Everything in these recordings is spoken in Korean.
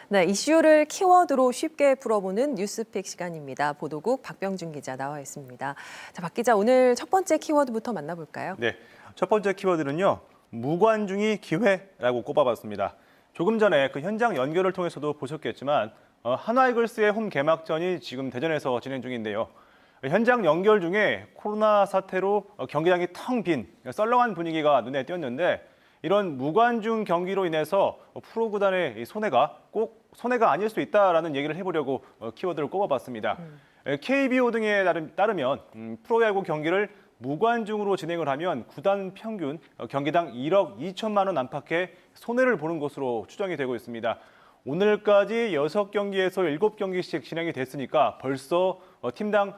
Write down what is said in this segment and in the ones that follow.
네, 이슈를 키워드로 쉽게 풀어보는 뉴스픽 시간입니다. 보도국 박병준 기자 나와 있습니다. 자, 박 기자, 오늘 첫 번째 키워드부터 만나볼까요? 네, 첫 번째 키워드는요. 무관중이 기회라고 꼽아봤습니다. 조금 전에 그 현장 연결을 통해서도 보셨겠지만 한화이글스의 홈 개막전이 지금 대전에서 진행 중인데요. 현장 연결 중에 코로나 사태로 경기장이 텅 빈 썰렁한 분위기가 눈에 띄었는데 이런 무관중 경기로 인해서 프로구단의 손해가 꼭 손해가 아닐 수 있다라는 얘기를 해보려고 키워드를 꼽아봤습니다. KBO 등에 따르면 프로야구 경기를 무관중으로 진행을 하면 구단 평균 경기당 1억 2천만 원 안팎의 손해를 보는 것으로 추정이 되고 있습니다. 오늘까지 6경기에서 7경기씩 진행이 됐으니까 벌써 팀당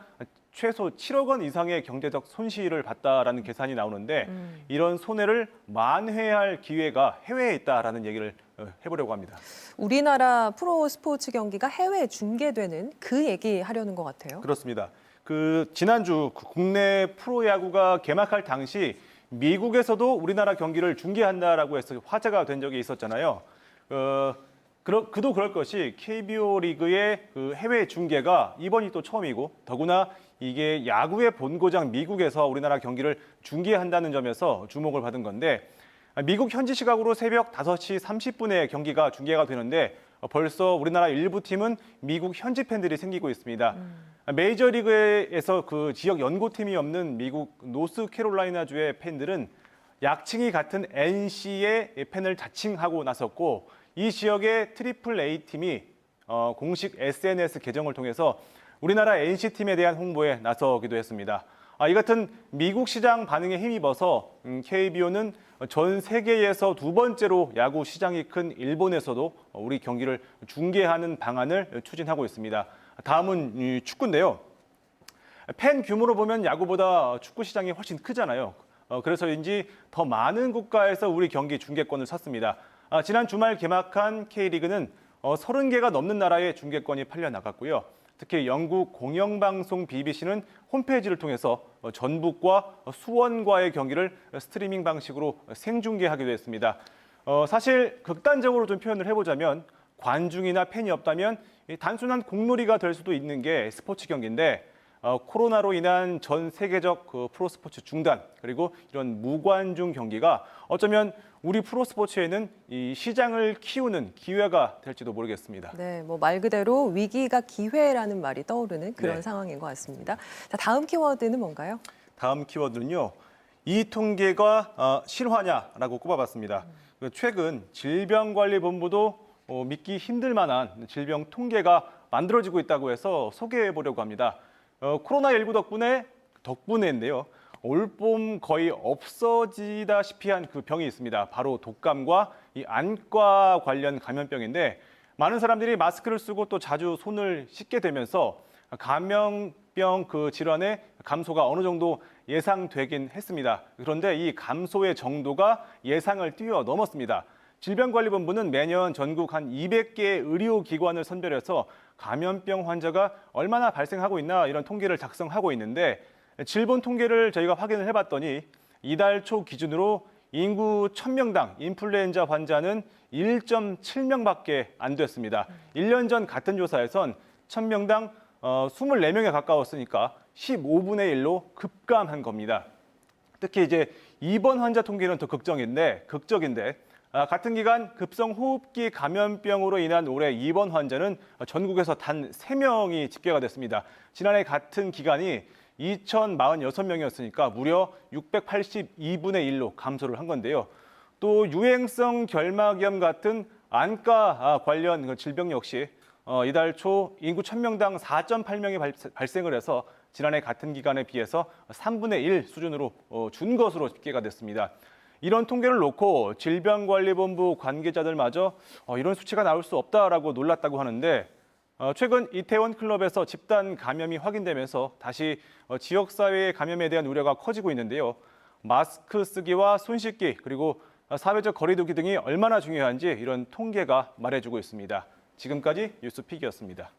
최소 7억 원 이상의 경제적 손실을 봤다라는 계산이 나오는데 이런 손해를 만회할 기회가 해외에 있다라는 얘기를 해보려고 합니다. 우리나라 프로 스포츠 경기가 해외에 중계되는 그 얘기 하려는 것 같아요. 그렇습니다. 지난주 국내 프로야구가 개막할 당시 미국에서도 우리나라 경기를 중계한다라고 해서 화제가 된 적이 있었잖아요. 그도 그럴 것이 KBO 리그의 해외 중계가 이번이 또 처음이고 더구나 이게 야구의 본고장 미국에서 우리나라 경기를 중계한다는 점에서 주목을 받은 건데 미국 현지 시각으로 새벽 5시 30분에 경기가 중계가 되는데 벌써 우리나라 일부 팀은 미국 현지 팬들이 생기고 있습니다. 메이저리그에서 그 지역 연고팀이 없는 미국 노스캐롤라이나주의 팬들은 약칭이 같은 NC의 팬을 자칭하고 나섰고 이 지역의 트리플 A 팀이 공식 SNS 계정을 통해서 우리나라 NC팀에 대한 홍보에 나서기도 했습니다. 이 같은 미국 시장 반응에 힘입어서 KBO는 전 세계에서 두 번째로 야구 시장이 큰 일본에서도 우리 경기를 중계하는 방안을 추진하고 있습니다. 다음은 축구인데요. 팬 규모로 보면 야구보다 축구 시장이 훨씬 크잖아요. 그래서인지 더 많은 국가에서 우리 경기 중계권을 샀습니다. 지난 주말 개막한 K리그는 30개가 넘는 나라에 중계권이 팔려 나갔고요. 특히 영국 공영방송 BBC는 홈페이지를 통해서 전북과 수원과의 경기를 스트리밍 방식으로 생중계하기도 했습니다. 사실 극단적으로 좀 표현을 해보자면 관중이나 팬이 없다면 단순한 공놀이가 될 수도 있는 게 스포츠 경기인데 코로나로 인한 전 세계적 프로스포츠 중단 그리고 이런 무관중 경기가 어쩌면 우리 프로스포츠에는 이 시장을 키우는 기회가 될지도 모르겠습니다. 네, 뭐 말 그대로 위기가 기회라는 말이 떠오르는 그런 네. 상황인 것 같습니다. 자, 다음 키워드는 뭔가요? 다음 키워드는요. 이 통계가 실화냐라고 꼽아봤습니다. 최근 질병관리본부도 믿기 힘들 만한 질병 통계가 만들어지고 있다고 해서 소개해보려고 합니다. 코로나19 덕분에인데요. 올봄 거의 없어지다시피 한 그 병이 있습니다. 바로 독감과 이 안과 관련 감염병인데 많은 사람들이 마스크를 쓰고 또 자주 손을 씻게 되면서 감염병 그 질환의 감소가 어느 정도 예상되긴 했습니다. 그런데 이 감소의 정도가 예상을 뛰어넘었습니다. 질병관리본부는 매년 전국 한 200개의 의료기관을 선별해서 감염병 환자가 얼마나 발생하고 있나 이런 통계를 작성하고 있는데 질본 통계를 저희가 확인을 해봤더니 이달 초 기준으로 인구 1000명당 인플루엔자 환자는 1.7명밖에 안 됐습니다. 1년 전 같은 조사에선 1000명당 24명에 가까웠으니까 15분의 1로 급감한 겁니다. 특히 이제 입원 환자 통계는 더 극적인데 같은 기간 급성호흡기 감염병으로 인한 올해 입원 환자는 전국에서 단 3명이 집계가 됐습니다. 지난해 같은 기간이 2,046명이었으니까 무려 682분의 1로 감소를 한 건데요. 또 유행성 결막염 같은 안과 관련 질병 역시 이달 초 인구 1000명당 4.8명이 발생을 해서 지난해 같은 기간에 비해서 3분의 1 수준으로 준 것으로 집계가 됐습니다. 이런 통계를 놓고 질병관리본부 관계자들마저 이런 수치가 나올 수 없다라고 놀랐다고 하는데 최근 이태원 클럽에서 집단 감염이 확인되면서 다시 지역사회의 감염에 대한 우려가 커지고 있는데요. 마스크 쓰기와 손 씻기 그리고 사회적 거리 두기 등이 얼마나 중요한지 이런 통계가 말해주고 있습니다. 지금까지 뉴스픽이었습니다.